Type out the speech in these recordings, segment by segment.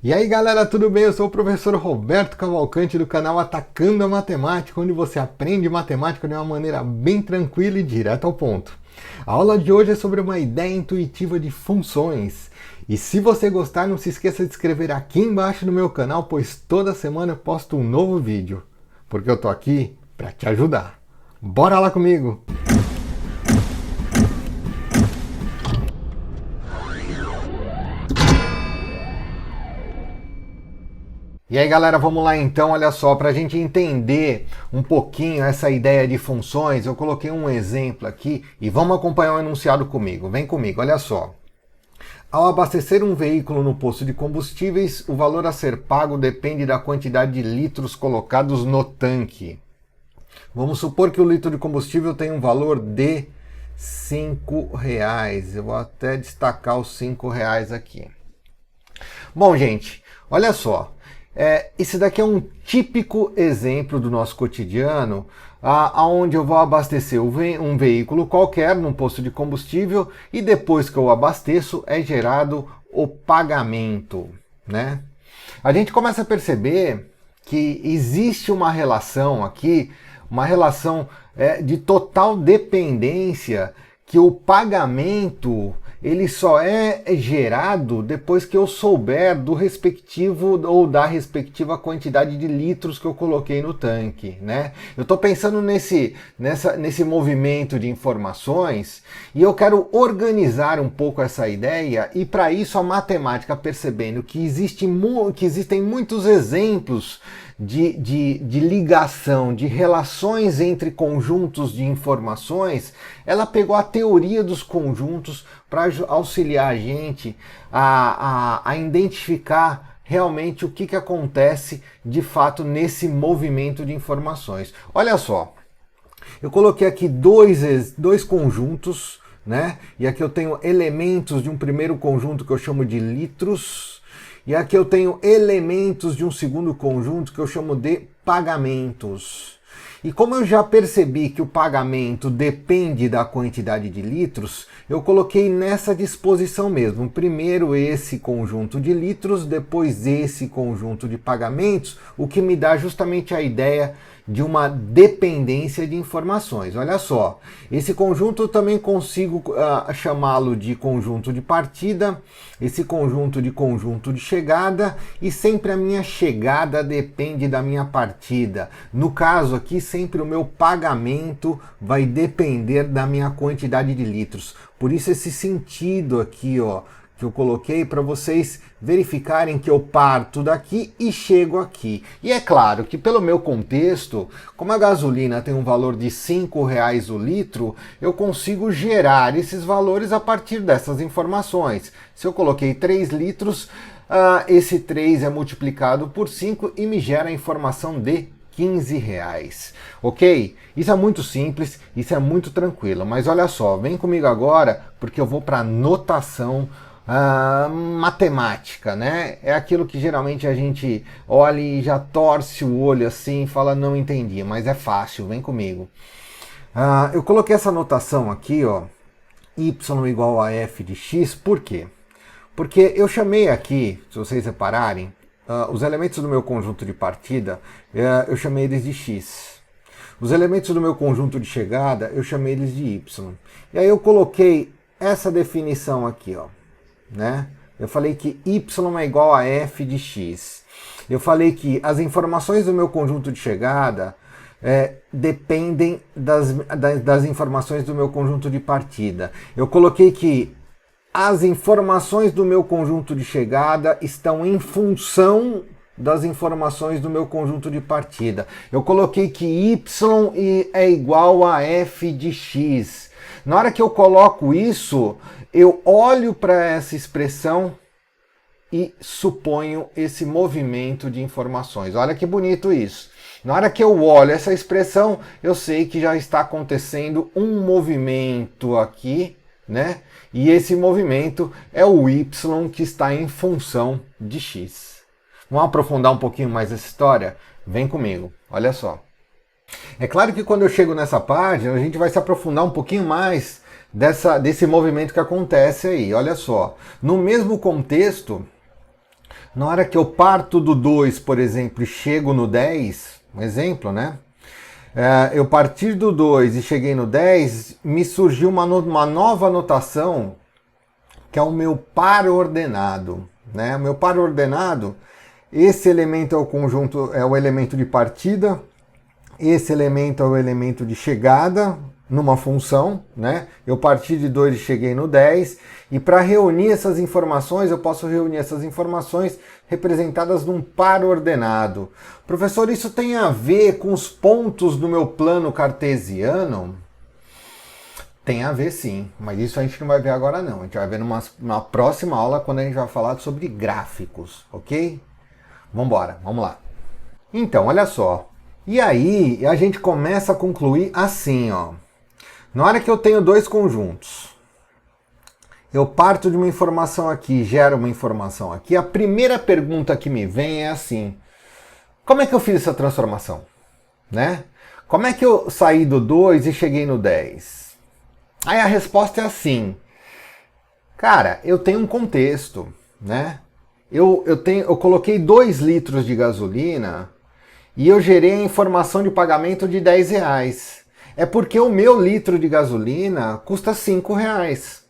E aí galera, tudo bem? Eu sou o professor Roberto Cavalcante do canal Atacando a Matemática, onde você aprende matemática de uma maneira bem tranquila e direta ao ponto. A aula de hoje é sobre uma ideia intuitiva de funções. E se você gostar, não se esqueça de se inscrever aqui embaixo no meu canal, pois toda semana eu posto um novo vídeo. Porque eu tô aqui para te ajudar. Bora lá comigo! E aí galera, vamos lá então, olha só, para a gente entender um pouquinho essa ideia de funções, eu coloquei um exemplo aqui e vamos acompanhar o enunciado comigo. Vem comigo, olha só. Ao abastecer um veículo no posto de combustíveis, o valor a ser pago depende da quantidade de litros colocados no tanque. Vamos supor que o litro de combustível tem um valor de R$5. Eu vou até destacar os R$5 aqui. Bom, gente, olha só. Esse daqui é um típico exemplo do nosso cotidiano, onde eu vou abastecer um veículo qualquer num posto de combustível e depois que eu abasteço é gerado o pagamento, né? A gente começa a perceber que existe uma relação aqui, uma relação de total dependência, que o pagamento ele só é gerado depois que eu souber do respectivo ou da respectiva quantidade de litros que eu coloquei no tanque, né? Eu estou pensando nesse movimento de informações e eu quero organizar um pouco essa ideia e para isso a matemática, percebendo que existem muitos exemplos de ligação, de relações entre conjuntos de informações, ela pegou a teoria dos conjuntos para auxiliar a gente a identificar realmente o que acontece de fato nesse movimento de informações. Olha só, eu coloquei aqui dois conjuntos, né? E aqui eu tenho elementos de um primeiro conjunto que eu chamo de litros, e aqui eu tenho elementos de um segundo conjunto que eu chamo de pagamentos. E como eu já percebi que o pagamento depende da quantidade de litros, eu coloquei nessa disposição mesmo. Primeiro esse conjunto de litros, depois esse conjunto de pagamentos, o que me dá justamente a ideia de uma dependência de informações. Olha só, esse conjunto eu também consigo chamá-lo de conjunto de partida, esse conjunto de chegada, e sempre a minha chegada depende da minha partida. No caso aqui, sempre o meu pagamento vai depender da minha quantidade de litros. Por isso esse sentido aqui, ó, que eu coloquei para vocês verificarem que eu parto daqui e chego aqui. E é claro que pelo meu contexto, como a gasolina tem um valor de R$5 o litro, eu consigo gerar esses valores a partir dessas informações. Se eu coloquei 3 litros, esse 3 é multiplicado por 5 e me gera a informação de R$15, ok? Isso é muito simples, isso é muito tranquilo, mas olha só, vem comigo agora porque eu vou para notação matemática, né? É aquilo que geralmente a gente olha e já torce o olho assim e fala não entendi, mas é fácil, vem comigo. Eu coloquei essa notação aqui, ó, y igual a f de x, por quê? Porque eu chamei aqui, se vocês repararem, os elementos do meu conjunto de partida, eu chamei eles de x. Os elementos do meu conjunto de chegada, eu chamei eles de y. E aí eu coloquei essa definição aqui, ó, né? Eu falei que y é igual a f de x. Eu falei que as informações do meu conjunto de chegada dependem das informações do meu conjunto de partida. Eu coloquei que as informações do meu conjunto de chegada estão em função das informações do meu conjunto de partida. Eu coloquei que y é igual a f de x. Na hora que eu coloco isso, eu olho para essa expressão e suponho esse movimento de informações. Olha que bonito isso. Na hora que eu olho essa expressão, eu sei que já está acontecendo um movimento aqui, né? E esse movimento é o y que está em função de x. Vamos aprofundar um pouquinho mais essa história? Vem comigo, olha só. É claro que quando eu chego nessa página, a gente vai se aprofundar um pouquinho mais desse movimento que acontece aí. Olha só, no mesmo contexto, Na hora que eu parto do 2, por exemplo, e chego no 10, um exemplo, né? Eu partir do 2 e cheguei no 10, me surgiu uma nova notação, que é o meu par ordenado, né? O meu par ordenado, esse elemento é o conjunto, é o elemento de partida, esse elemento é o elemento de chegada numa função, né? Eu parti de 2 e cheguei no 10, e para reunir essas informações, eu posso reunir essas informações representadas num par ordenado. Professor, isso tem a ver com os pontos do meu plano cartesiano? Tem a ver sim, mas isso a gente não vai ver agora não. A gente vai ver numa próxima aula, quando a gente vai falar sobre gráficos, ok? Vambora, vamos lá. Então, olha só. E aí, a gente começa a concluir assim, ó. Na hora que eu tenho dois conjuntos, eu parto de uma informação aqui, gero uma informação aqui, a primeira pergunta que me vem é assim: como é que eu fiz essa transformação? Né? Como é que eu saí do 2 e cheguei no 10? Aí a resposta é assim: cara, eu tenho um contexto, né? Eu coloquei 2 litros de gasolina e eu gerei a informação de pagamento de R$10. É porque o meu litro de gasolina custa R$5.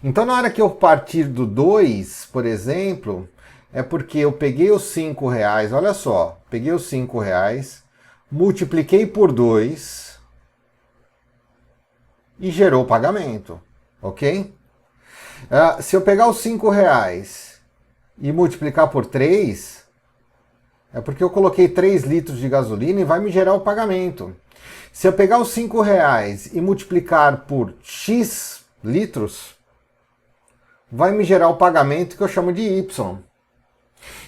Então, na hora que eu partir do 2, por exemplo, é porque eu peguei os R$5, olha só, peguei os R$5, multipliquei por 2 e gerou o pagamento, ok? Se eu pegar os R$5 e multiplicar por 3, é porque eu coloquei 3 litros de gasolina e vai me gerar o pagamento. Se eu pegar os R$5 e multiplicar por X litros, vai me gerar o pagamento que eu chamo de Y.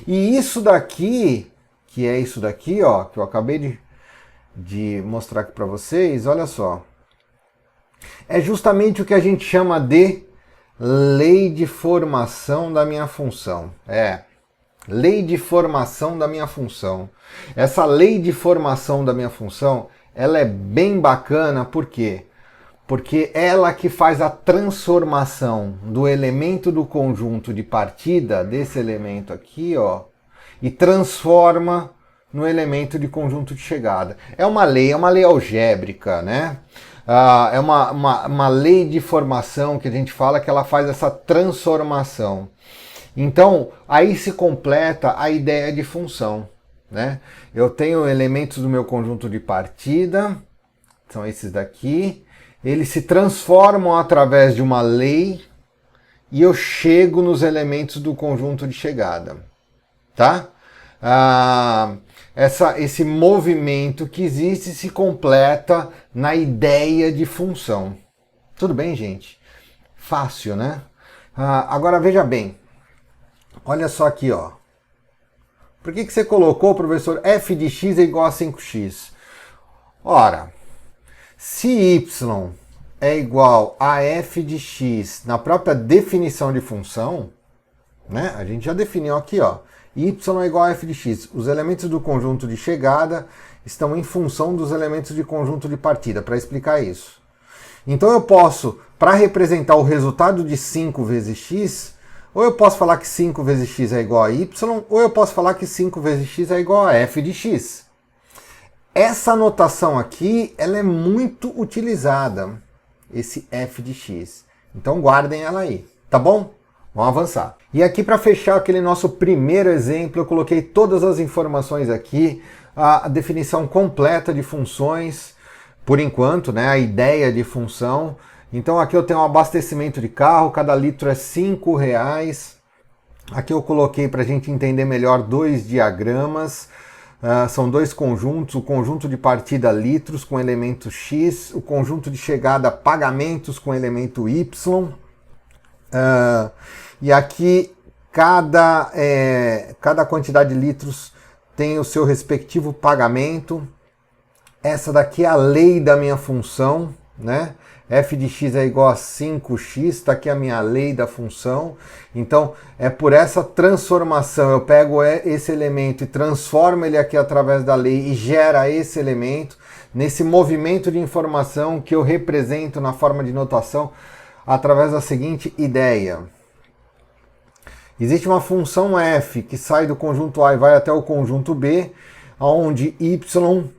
E isso daqui, que é isso daqui, ó, que eu acabei de mostrar aqui para vocês, olha só. É justamente o que a gente chama de lei de formação da minha função. Lei de formação da minha função. Essa lei de formação da minha função, ela é bem bacana, por quê? Porque ela que faz a transformação do elemento do conjunto de partida, desse elemento aqui, ó, e transforma no elemento de conjunto de chegada. É uma lei algébrica, né? É uma lei de formação que a gente fala que ela faz essa transformação. Então, aí se completa a ideia de função, né? Eu tenho elementos do meu conjunto de partida, são esses daqui, eles se transformam através de uma lei e eu chego nos elementos do conjunto de chegada, tá? Esse movimento que existe se completa na ideia de função. Tudo bem, gente? Fácil, né? Agora veja bem. Olha só aqui, ó. Por que você colocou, professor, f de x é igual a 5x? Ora, se y é igual a f de x na própria definição de função, né? A gente já definiu aqui, ó. Y é igual a f de x. Os elementos do conjunto de chegada estão em função dos elementos de conjunto de partida, para explicar isso. Então eu posso, para representar o resultado de 5 vezes x, ou eu posso falar que 5 vezes x é igual a y, ou eu posso falar que 5 vezes x é igual a f de x. Essa notação aqui, ela é muito utilizada, esse f de x. Então guardem ela aí, tá bom? Vamos avançar. E aqui para fechar aquele nosso primeiro exemplo, eu coloquei todas as informações aqui, a definição completa de funções, por enquanto, né, a ideia de função. Então aqui eu tenho um abastecimento de carro, cada litro é R$5. Aqui eu coloquei para a gente entender melhor 2 diagramas. São 2 conjuntos, o conjunto de partida litros com elemento X, o conjunto de chegada pagamentos com elemento Y. E aqui cada quantidade de litros tem o seu respectivo pagamento. Essa daqui é a lei da minha função, né? F de x é igual a 5x, está aqui a minha lei da função. Então, é por essa transformação, eu pego esse elemento e transformo ele aqui através da lei e gera esse elemento, nesse movimento de informação que eu represento na forma de notação, através da seguinte ideia. Existe uma função f que sai do conjunto A e vai até o conjunto B, onde y,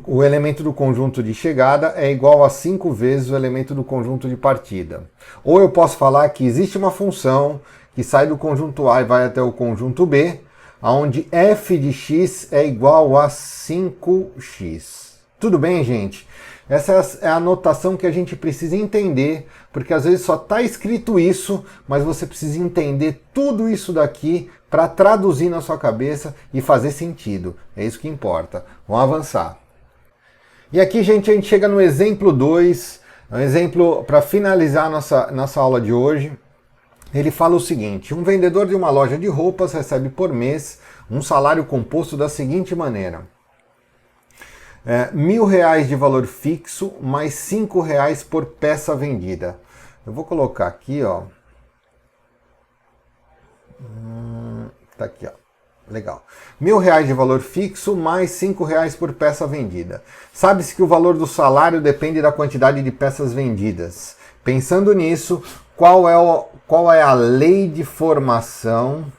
o elemento do conjunto de chegada, é igual a 5 vezes o elemento do conjunto de partida. Ou eu posso falar que existe uma função que sai do conjunto A e vai até o conjunto B, onde f de x é igual a 5x. Tudo bem, gente? Essa é a notação que a gente precisa entender, porque às vezes só está escrito isso, mas você precisa entender tudo isso daqui para traduzir na sua cabeça e fazer sentido. É isso que importa. Vamos avançar. E aqui, gente, a gente chega no exemplo 2, um exemplo para finalizar nossa aula de hoje. Ele fala o seguinte: um vendedor de uma loja de roupas recebe por mês um salário composto da seguinte maneira: R$1.000 de valor fixo mais R$5 por peça vendida. Eu vou colocar aqui, ó. Tá aqui, ó. Legal. R$1.000 de valor fixo mais R$5 por peça vendida. Sabe-se que o valor do salário depende da quantidade de peças vendidas. Pensando nisso, qual é a lei de formação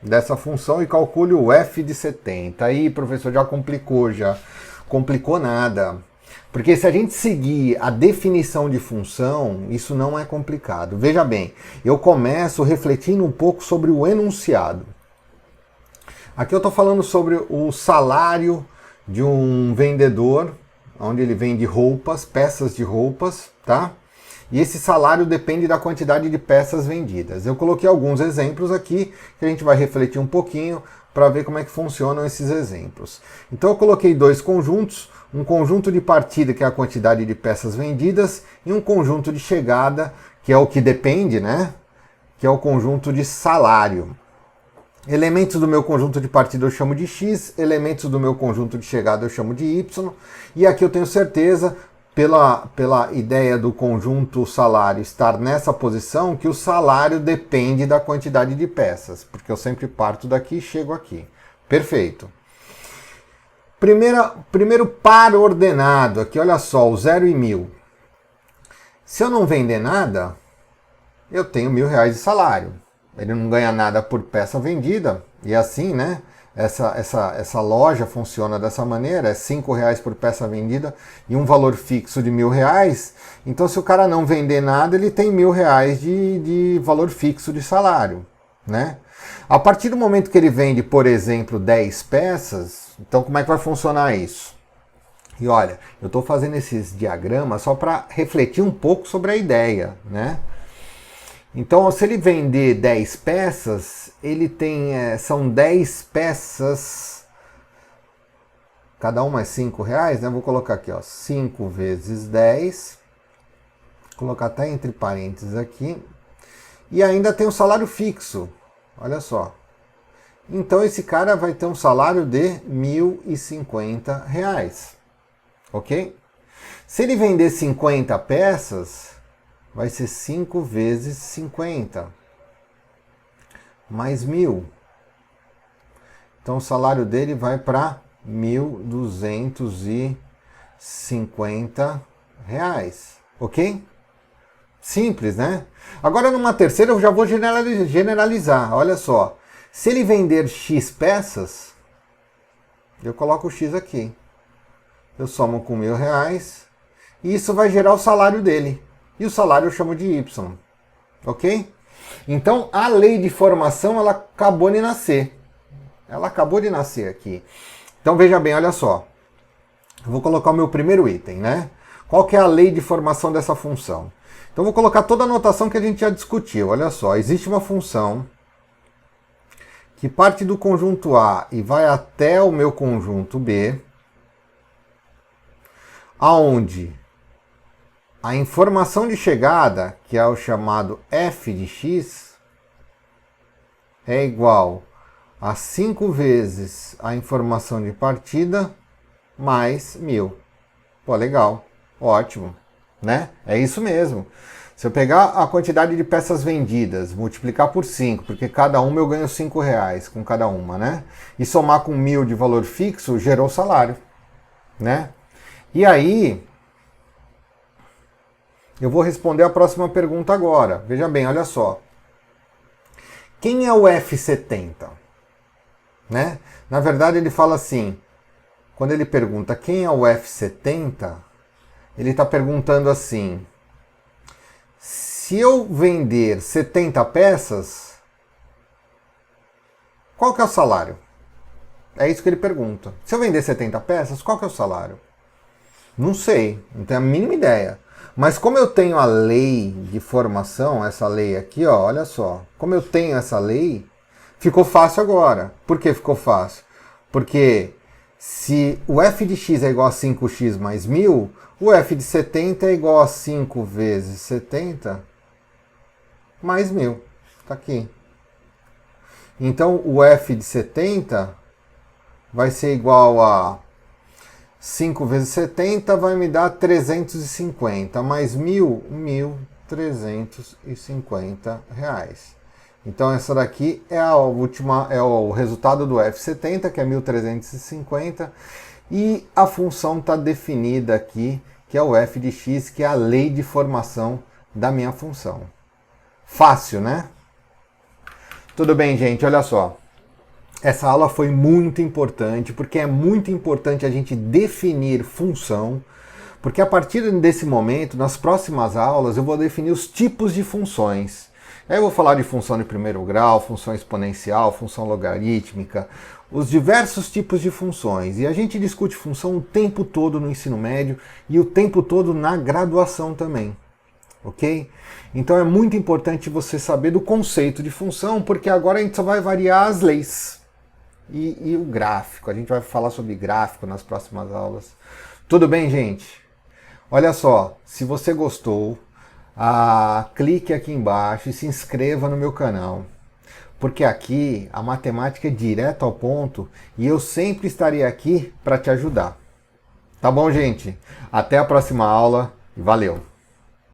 dessa função e calcule o f de 70. Aí, professor, já complicou, já. Complicou nada. Porque se a gente seguir a definição de função, isso não é complicado. Veja bem, eu começo refletindo um pouco sobre o enunciado. Aqui eu estou falando sobre o salário de um vendedor, onde ele vende roupas, peças de roupas, tá? E esse salário depende da quantidade de peças vendidas. Eu coloquei alguns exemplos aqui, que a gente vai refletir um pouquinho para ver como é que funcionam esses exemplos. Então eu coloquei dois conjuntos, um conjunto de partida, que é a quantidade de peças vendidas, e um conjunto de chegada, que é o que depende, né? Que é o conjunto de salário. Elementos do meu conjunto de partida eu chamo de x, elementos do meu conjunto de chegada eu chamo de y, e aqui eu tenho certeza, pela ideia do conjunto salário estar nessa posição, que o salário depende da quantidade de peças, porque eu sempre parto daqui e chego aqui. Perfeito. Primeiro par ordenado, aqui olha só, o 0 e 1.000. Se eu não vender nada, eu tenho R$1.000 de salário. Ele não ganha nada por peça vendida, e assim, né? Essa loja funciona dessa maneira, é R$5 por peça vendida e um valor fixo de R$1.000. Então, se o cara não vender nada, ele tem R$1.000 de valor fixo de salário, né? A partir do momento que ele vende, por exemplo, 10 peças, então como é que vai funcionar isso? E olha, eu estou fazendo esses diagramas só para refletir um pouco sobre a ideia, né? Então, se ele vender 10 peças, ele tem, são 10 peças, cada uma é R$5, né? Vou colocar aqui, ó, 5 vezes 10, vou colocar até entre parênteses aqui, e ainda tem o salário fixo, olha só. Então, esse cara vai ter um salário de R$1.050, ok? Se ele vender 50 peças, vai ser 5 vezes 50, mais 1.000. Então o salário dele vai para R$1.250, ok? Simples, né? Agora numa terceira eu já vou generalizar, olha só. Se ele vender X peças, eu coloco o X aqui. Eu somo com R$1.000 e isso vai gerar o salário dele. E o salário eu chamo de Y, ok? Então, a lei de formação, ela acabou de nascer. Ela acabou de nascer aqui. Então, veja bem, olha só. Eu vou colocar o meu primeiro item, né? Qual que é a lei de formação dessa função? Então, eu vou colocar toda a notação que a gente já discutiu. Olha só, existe uma função que parte do conjunto A e vai até o meu conjunto B, aonde a informação de chegada, que é o chamado f de x, é igual a 5 vezes a informação de partida mais 1.000. Pô, legal, ótimo, né? É isso mesmo. Se eu pegar a quantidade de peças vendidas, multiplicar por 5, porque cada uma eu ganho R$5 com cada uma, né? E somar com 1.000 de valor fixo, gerou salário, né? E aí, eu vou responder a próxima pergunta agora. Veja bem, olha só. quem é o F70? Né? Na verdade, ele fala assim, quando ele pergunta quem é o F70, ele está perguntando assim, se eu vender 70 peças, qual que é o salário? É isso que ele pergunta. Se eu vender 70 peças, qual que é o salário? Não sei, não tenho a mínima ideia. Mas como eu tenho a lei de formação, essa lei aqui, ó, olha só. Como eu tenho essa lei, ficou fácil agora. Por que ficou fácil? Porque se o f de x é igual a 5x mais 1000, o f de 70 é igual a 5 vezes 70 mais 1000. Está aqui. Então o f de 70 vai ser igual a 5 vezes 70 vai me dar 350, mais 1000, 1.350 reais. Então essa daqui é a última, é o resultado do F70, que é 1.350, e a função está definida aqui, que é o f de x, que é a lei de formação da minha função. Fácil, né? Tudo bem, gente, olha só. Essa aula foi muito importante, porque é muito importante a gente definir função, porque a partir desse momento, nas próximas aulas, eu vou definir os tipos de funções. Aí eu vou falar de função de primeiro grau, função exponencial, função logarítmica, os diversos tipos de funções. E a gente discute função o tempo todo no ensino médio e o tempo todo na graduação também. Ok? Então é muito importante você saber do conceito de função, porque agora a gente só vai variar as leis. E o gráfico, a gente vai falar sobre gráfico nas próximas aulas. Tudo bem, gente? Olha só, se você gostou, clique aqui embaixo e se inscreva no meu canal. Porque aqui a matemática é direto ao ponto e eu sempre estarei aqui para te ajudar. Tá bom, gente? Até a próxima aula e valeu!